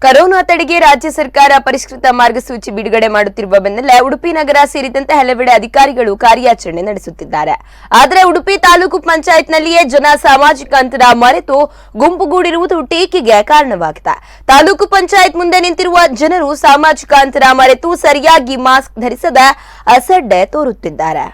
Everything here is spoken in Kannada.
ಕರೋನಾ ತಡೆಗೆ ರಾಜ್ಯ ಸರ್ಕಾರ ಪರಿಷ್ಕೃತ ಮಾರ್ಗಸೂಚಿ ಬಿಡುಗಡೆ ಮಾಡುತ್ತಿರುವ ಬೆನ್ನಲ್ಲೇ ಉಡುಪಿ ನಗರ ಸೇರಿದಂತೆ ಹಲವೆಡೆ ಅಧಿಕಾರಿಗಳು ಕಾರ್ಯಾಚರಣೆ ನಡೆಸುತ್ತಿದ್ದಾರೆ. ಆದರೆ ಉಡುಪಿ ತಾಲೂಕು ಪಂಚಾಯತ್ನಲ್ಲಿಯೇ ಜನ ಸಾಮಾಜಿಕ ಅಂತರ ಮರೆತು ಗುಂಪುಗೂಡಿರುವುದು ಟೀಕೆಗೆ ಕಾರಣವಾಗಿದೆ. ತಾಲೂಕು ಪಂಚಾಯತ್ ಮುಂದೆ ನಿಂತಿರುವ ಜನರು ಸಾಮಾಜಿಕ ಅಂತರ ಮರೆತು ಸರಿಯಾಗಿ ಮಾಸ್ಕ್ ಧರಿಸದೆ ಅಸಡ್ಡೆ ತೋರುತ್ತಿದ್ದಾರೆ.